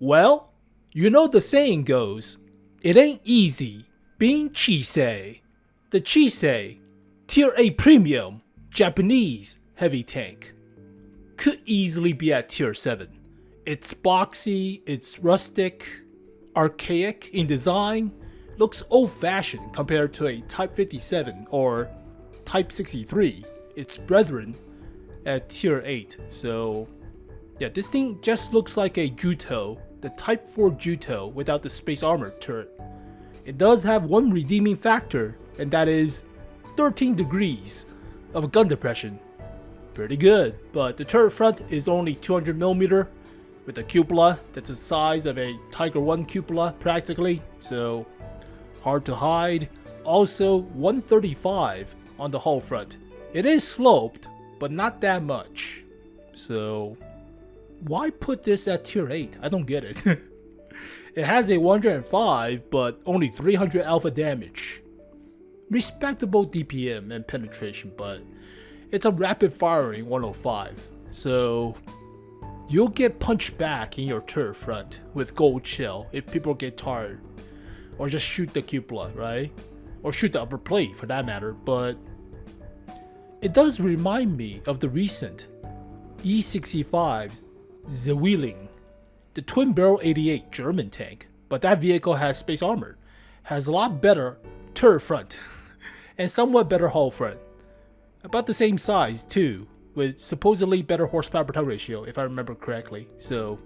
Well, you know the saying goes, it ain't easy being 𝗖𝗵𝗶. The 𝗖𝗵𝗶, Tier A Premium Japanese heavy tank, could easily be at Tier 7. It's boxy, it's rustic, archaic in design, looks old-fashioned compared to a Type 57 or Type 63, its brethren, at Tier 8. So yeah, this thing just looks like a Juto, the Type 4 Juto without the space armor turret. It does have one redeeming factor, and that is 13 degrees of gun depression. Pretty good, but the turret front is only 200mm with a cupola that's the size of a Tiger 1 cupola practically, so hard to hide. Also 135 on the hull front. It is sloped, but not that much. So why put this at Tier 8? I don't get it. It has a 105, but only 300 alpha damage. Respectable DPM and penetration, but it's a rapid firing 105. So you'll get punched back in your turret front with gold shell if people get tired. Or just shoot the cupola, right? Or shoot the upper plate for that matter, but it does remind me of the recent E65 Zwilling, the twin barrel 88 German tank, but that vehicle has space armor, has a lot better turret front, and somewhat better hull front. About the same size too, with supposedly better horsepower per ton ratio if I remember correctly. So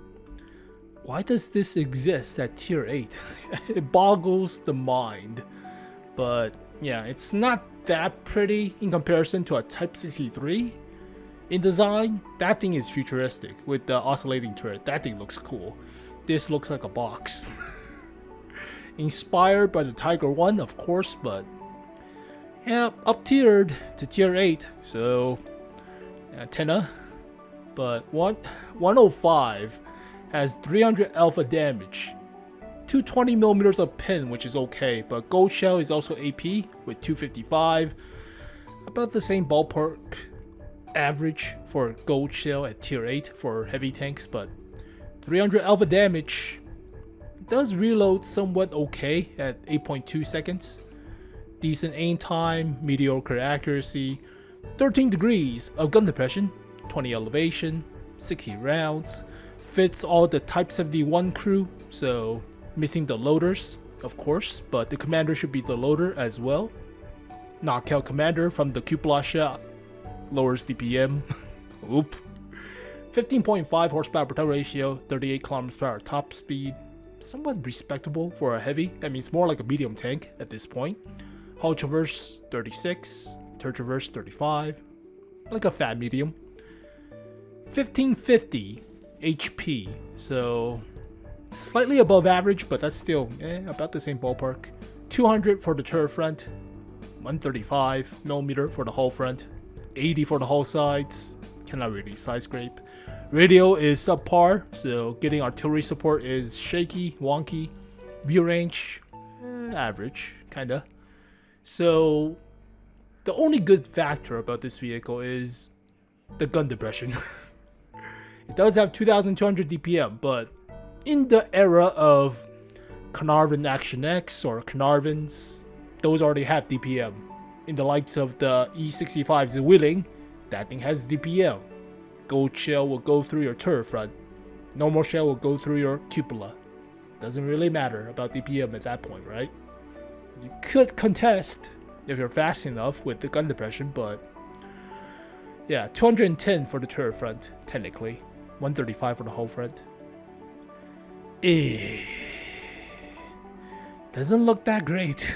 why does this exist at Tier 8? It boggles the mind. But yeah, it's not that pretty in comparison to a Type 63. In design, that thing is futuristic with the oscillating turret. That thing looks cool. This looks like a box. Inspired by the Tiger 1, of course, but yeah, up tiered to Tier 8, so antenna. But 105 has 300 alpha damage, 220mm of pin, which is okay, but gold shell is also AP with 255, about the same ballpark average for gold shell at Tier 8 for heavy tanks, but 300 alpha damage. Does reload somewhat okay at 8.2 seconds. Decent aim time, mediocre accuracy, 13 degrees of gun depression, 20 elevation, 60 rounds, fits all the Type 71 crew, so missing the loaders, of course, but the commander should be the loader as well. Knockout commander from the cupola shot, lowers DPM. Oop. 15.5 horsepower per ton ratio, 38 kilometers per hour top speed. Somewhat respectable for a heavy. I mean, it's more like a medium tank at this point. Hull traverse 36, turret traverse 35, like a fat medium. 1550 HP, so slightly above average, but that's still about the same ballpark. 200 for the turret front, 135mm for the hull front, 80 for the hull sides. Cannot really side scrape. Radio is subpar, so getting artillery support is shaky, wonky. View range, average, kinda. So the only good factor about this vehicle is the gun depression. It does have 2200 DPM, but in the era of Carnarvon Action X or Carnarvons, those already have DPM. In the likes of the E65 Zwilling, that thing has DPM. Gold shell will go through your turret front. Normal shell will go through your cupola. Doesn't really matter about DPM at that point, right? You could contest if you're fast enough with the gun depression, but yeah, 210 for the turret front, technically. 135 for the hull front. Doesn't look that great.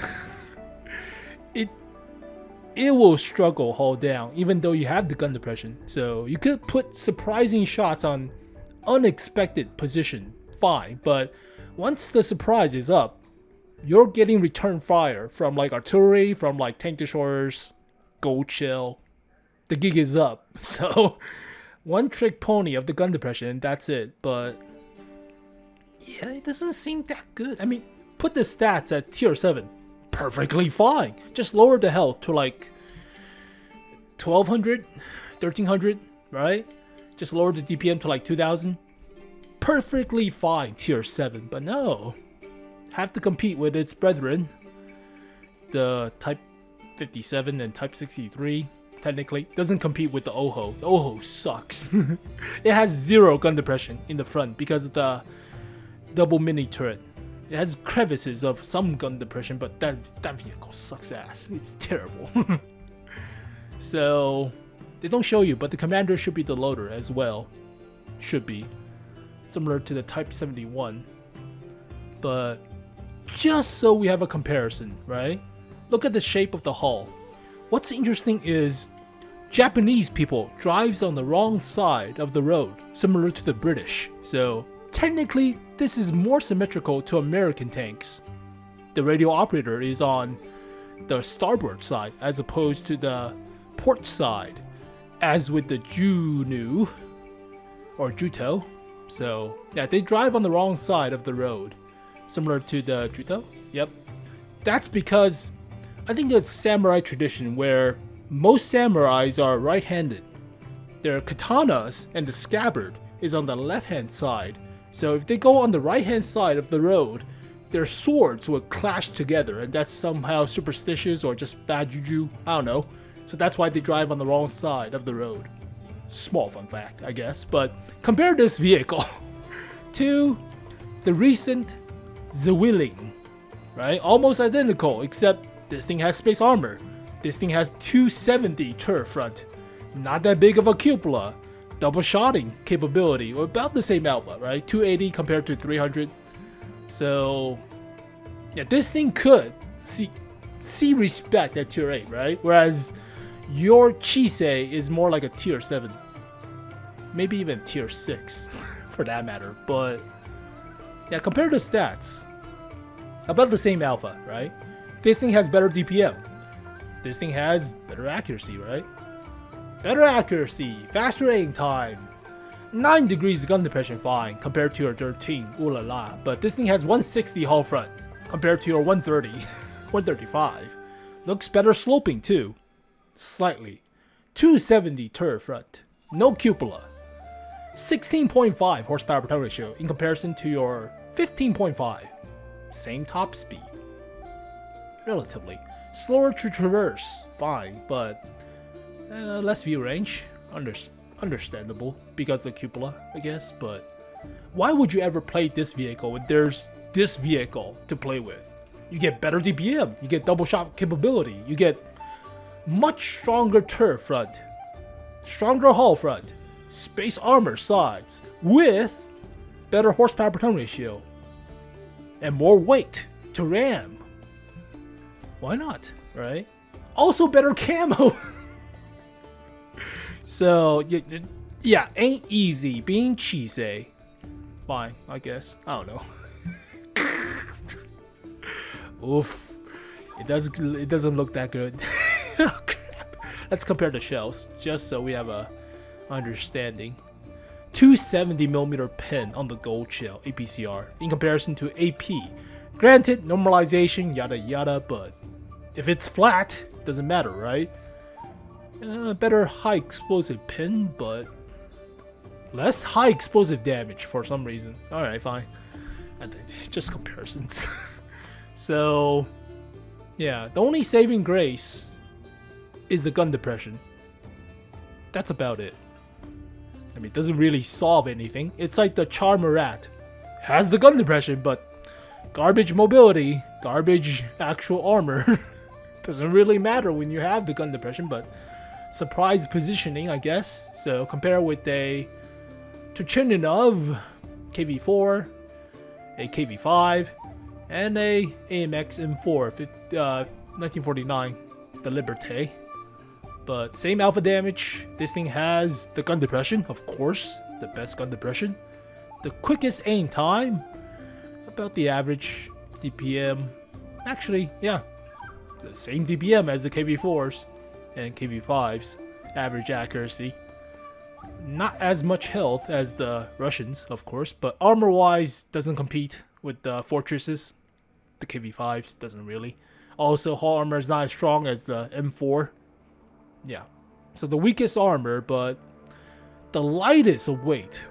It will struggle hull down, even though you have the gun depression. So you could put surprising shots on unexpected position, fine. But once the surprise is up, you're getting return fire from like artillery, from like tank destroyers, gold shell. The gig is up. So one trick pony of the gun depression, that's it. But yeah, it doesn't seem that good. I mean, put the stats at Tier 7. Perfectly fine. Just lower the health to like 1200, 1300, right? Just lower the DPM to like 2000. perfectly fine Tier 7, but no. Have to compete with its brethren, the Type 57 and Type 63. Technically, doesn't compete with the 𝗖𝗵𝗶. The 𝗖𝗵𝗶 sucks. It has 0 gun depression in the front because of the double mini turret. It has crevices of some gun depression, but that vehicle sucks ass. It's terrible. So they don't show you, but the commander should be the loader as well. Should be similar to the Type 71. But just so we have a comparison, right? Look at the shape of the hull. What's interesting is Japanese people drives on the wrong side of the road, similar to the British. So technically, this is more symmetrical to American tanks. The radio operator is on the starboard side as opposed to the port side, as with the Juno or Juto. So yeah, they drive on the wrong side of the road, similar to the Juto. Yep, that's because I think it's samurai tradition where most samurais are right-handed. Their katanas and the scabbard is on the left-hand side. So if they go on the right-hand side of the road, their swords will clash together, and that's somehow superstitious or just bad juju. I don't know. So that's why they drive on the wrong side of the road. Small fun fact, I guess. But compare this vehicle to the recent Zwilling, right? Almost identical, except this thing has space armor. This thing has 270 turret front. Not that big of a cupola. Double shotting capability, or about the same alpha, right? 280 compared to 300. So yeah, this thing could see respect at Tier 8, right? Whereas your 𝗖𝗵𝗶 is more like a Tier 7. Maybe even Tier 6 for that matter. But yeah, compare the stats. About the same alpha, right? This thing has better DPM. This thing has better accuracy, right? Better accuracy, faster aim time. 9 degrees gun depression, fine, compared to your 13, ooh la la. But this thing has 160 hull front, compared to your 130, 135. Looks better sloping too, slightly. 270 turret front, no cupola. 16.5 horsepower per ton ratio in comparison to your 15.5. Same top speed. Relatively. Slower to traverse, fine, but less view range. Understandable because of the cupola, I guess, but why would you ever play this vehicle when there's this vehicle to play with? You get better DPM, you get double shot capability, you get much stronger turret front, stronger hull front, space armor sides, with better horsepower per ton ratio, and more weight to ram. Why not, right? Also better camo. So yeah, ain't easy being 𝗖𝗵𝗶. Fine, I guess. I don't know. Oof, it doesn't look that good. Oh crap. Let's compare the shells just so we have a understanding. 270mm pin on the gold shell APCR in comparison to AP. Granted, normalization, yada yada, but if it's flat, doesn't matter, right? Better high explosive pin, but less high explosive damage for some reason. Alright, fine. Just comparisons. So, yeah, the only saving grace is the gun depression. That's about it. I mean, it doesn't really solve anything. It's like the 𝗖𝗵𝗶. Has the gun depression, but garbage mobility, garbage actual armor. Doesn't really matter when you have the gun depression, but surprise positioning, I guess. So compare with a Turchaninov KV4, a KV5, and a 𝗵𝗶-𝗦𝗶 1949, the Liberté. But same alpha damage. This thing has the gun depression, of course, the best gun depression. The quickest aim time, about the average DPM. Actually, yeah, it's the same DPM as the KV4s and KV5s. Average accuracy. Not as much health as the Russians, of course, but armor-wise doesn't compete with the fortresses. The KV5s doesn't really. Also, hull armor is not as strong as the M4. Yeah, so the weakest armor, but the lightest of weight.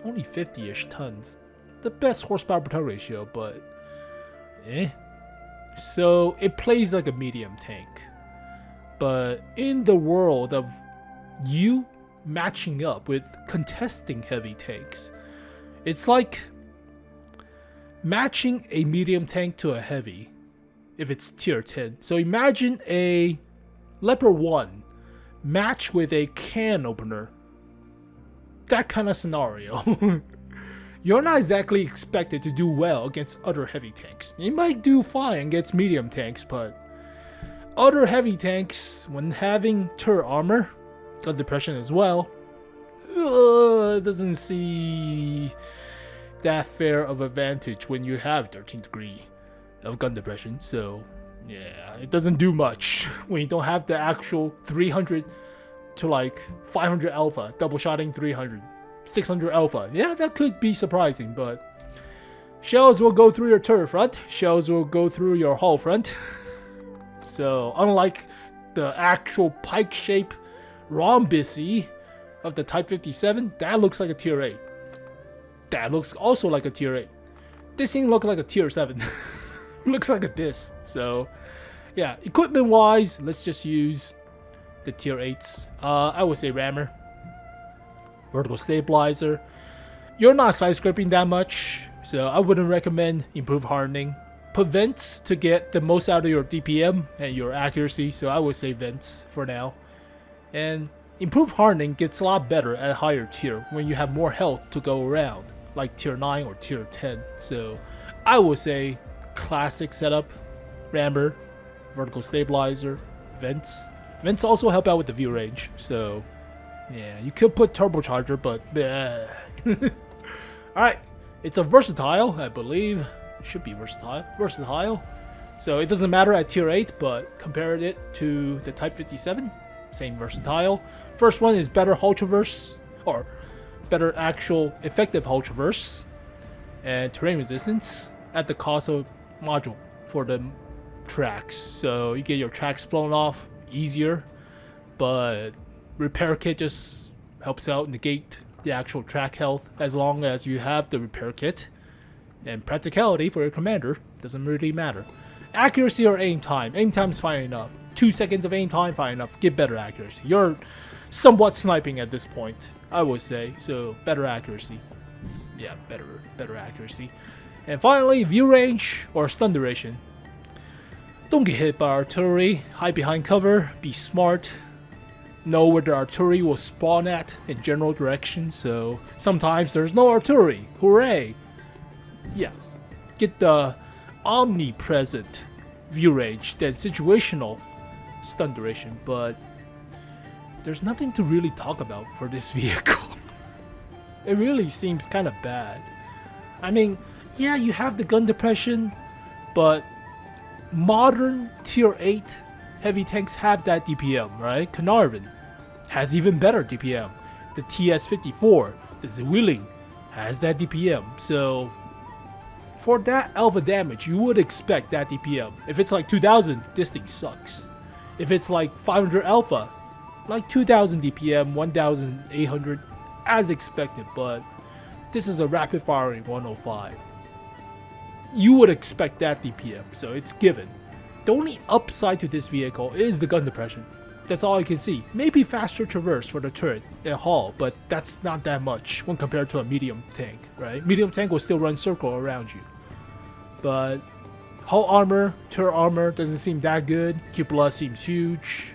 Only 50-ish tons. The best horsepower per ton ratio, but eh. So it plays like a medium tank. But in the world of you matching up with contesting heavy tanks, it's like matching a medium tank to a heavy if it's tier 10. So imagine a Leopard 1 match with a can opener. That kind of scenario. You're not exactly expected to do well against other heavy tanks. You might do fine against medium tanks, but other heavy tanks, when having turret armor, gun depression as well, doesn't see that fair of advantage when you have 13 degree of gun depression. So yeah, it doesn't do much when you don't have the actual 300 to like 500 alpha, double shotting 300, 600 alpha. Yeah, that could be surprising, but shells will go through your turret front, shells will go through your hull front. So unlike the actual pike shape rhombusy of the Type 57, that looks like a tier 8. That looks also like a tier 8. This thing looks like a tier 7. Looks like a disc. So yeah, equipment wise, let's just use the tier 8s. I would say rammer, vertical stabilizer. You're not side scraping that much, so I wouldn't recommend improved hardening. Put vents to get the most out of your DPM and your accuracy, so I would say vents for now. And improved hardening gets a lot better at a higher tier when you have more health to go around, like tier 9 or tier 10. So I would say classic setup, rammer, vertical stabilizer, vents. Vents also help out with the view range, so yeah, you could put turbocharger, but alright, it's a versatile, I believe. Should be versatile. So it doesn't matter at tier 8, but compared it to the Type 57, same versatile. First one is better hull traverse, or better actual effective hull traverse, and terrain resistance at the cost of module for the tracks. So you get your tracks blown off easier, but repair kit just helps out negate the actual track health as long as you have the repair kit. And practicality for your commander doesn't really matter. Accuracy or aim time. Aim time is fine enough. 2 seconds of aim time, fine enough. Get better accuracy. You're somewhat sniping at this point, I would say. So better accuracy. Yeah, better accuracy. And finally, view range or stun duration. Don't get hit by artillery. Hide behind cover. Be smart. Know where the artillery will spawn at in general direction. So sometimes there's no artillery. Hooray! Yeah, get the omnipresent view range, then situational stun duration, but there's nothing to really talk about for this vehicle. It really seems kind of bad. I mean, yeah, you have the gun depression, but modern tier 8 heavy tanks have that DPM, right? Compartment has even better DPM. The TS-54, the Zwilling, has that DPM, so for that alpha damage, you would expect that DPM. If it's like 2000, this thing sucks. If it's like 500 alpha, like 2000 DPM, 1800, as expected, but this is a rapid firing 105. You would expect that DPM, so it's given. The only upside to this vehicle is the gun depression. That's all I can see. Maybe faster traverse for the turret and hull, but that's not that much when compared to a medium tank, right? Medium tank will still run circle around you. But hull armor, turret armor doesn't seem that good. Cupola seems huge.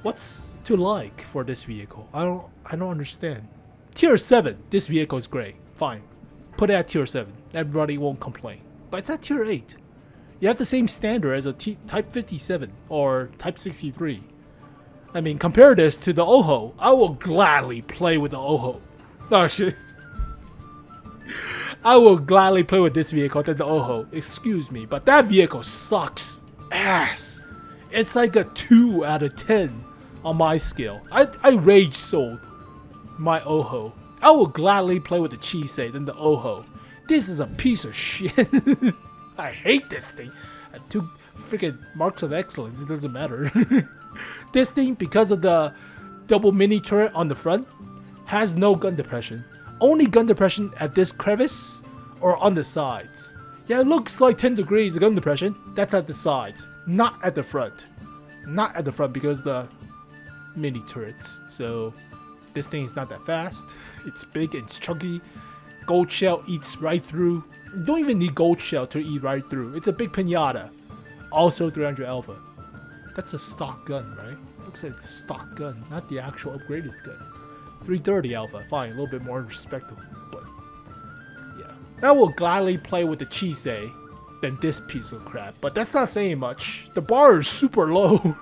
What's to like for this vehicle? I don't understand. Tier 7, this vehicle is great. Fine. Put it at tier 7. Everybody won't complain. But it's at tier 8. You have the same standard as a Type 57 or Type 63. I mean, compare this to the OHO. I will gladly play with the OHO. Oh shit. I will gladly play with this vehicle than the OHO. Excuse me, but that vehicle sucks ass. It's like a 2 out of 10 on my scale. I rage sold my OHO. I will gladly play with the Chisei than the OHO. This is a piece of shit. I hate this thing. 2 freaking marks of excellence. It doesn't matter. This thing, because of the double mini turret on the front, has no gun depression. only gun depression at this crevice or on the sides. Yeah, it looks like 10 degrees of gun depression. That's at the sides, not at the front. Not at the front because the mini turrets. So this thing is not that fast. It's big and it's chunky. Gold shell eats right through. You don't even need gold shell to eat right through. It's a big pinata. Also 300 alpha. That's a stock gun, right? Looks like a stock gun, not the actual upgraded gun. 330 alpha, fine, a little bit more respectable, but yeah. I will gladly play with the 𝗖𝗵𝗶 than this piece of crap, but that's not saying much. The bar is super low.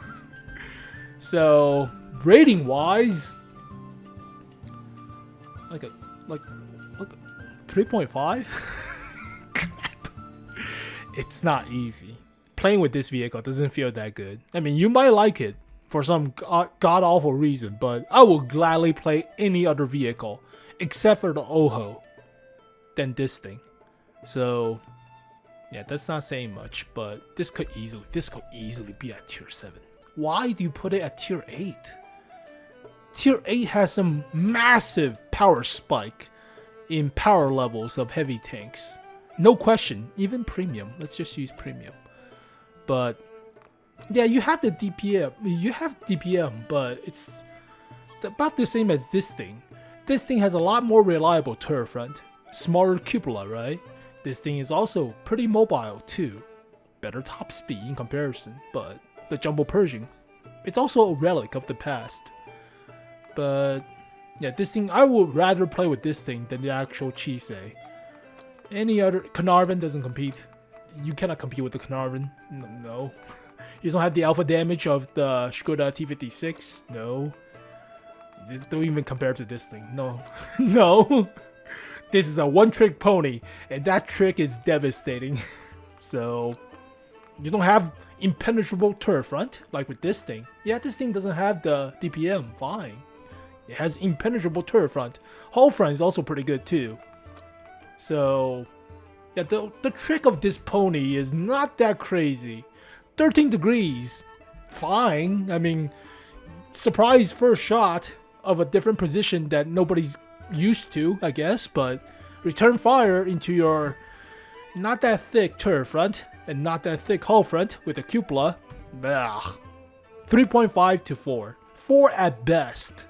So, rating wise, like 3.5? It's not easy. Playing with this vehicle doesn't feel that good. I mean, you might like it for some god-awful reason, but I will gladly play any other vehicle except for the 𝗖𝗵𝗶 than this thing. So, yeah, that's not saying much, but this could easily be at Tier 7. Why do you put it at Tier 8? Tier 8 has some massive power spike in power levels of heavy tanks. No question, even premium. Let's just use premium. But yeah, you have the DPM. You have DPM, but it's about the same as this thing. This thing has a lot more reliable turret front, smaller cupola, right? This thing is also pretty mobile too. Better top speed in comparison, but the Jumbo Pershing, it's also a relic of the past. But yeah, this thing, I would rather play with this thing than the actual 𝗖𝗵𝗶. Any other, Caernarvon doesn't compete. You cannot compete with the Caernarvon. No. You don't have the alpha damage of the Skoda T56. No. Don't even compare to this thing. No. No. This is a one-trick pony, and that trick is devastating. So, you don't have impenetrable turret front, like with this thing. Yeah, this thing doesn't have the DPM, fine. It has impenetrable turret front. Hull front is also pretty good too. So, yeah, the trick of this pony is not that crazy. 13 degrees, fine. I mean, surprise first shot of a different position that nobody's used to, I guess, but return fire into your not that thick turret front and not that thick hull front with a cupola. 3.5 to 4. 4 at best,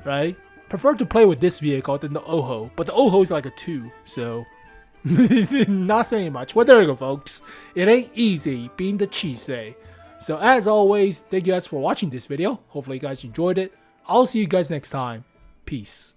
right? Prefer to play with this vehicle than the 𝗖𝗵𝗶, but the 𝗖𝗵𝗶 is like a 2, so not saying much. Well, there you go, folks. It ain't easy being the 𝗖𝗵𝗶. So as always, thank you guys for watching this video. Hopefully you guys enjoyed it. I'll see you guys next time. Peace.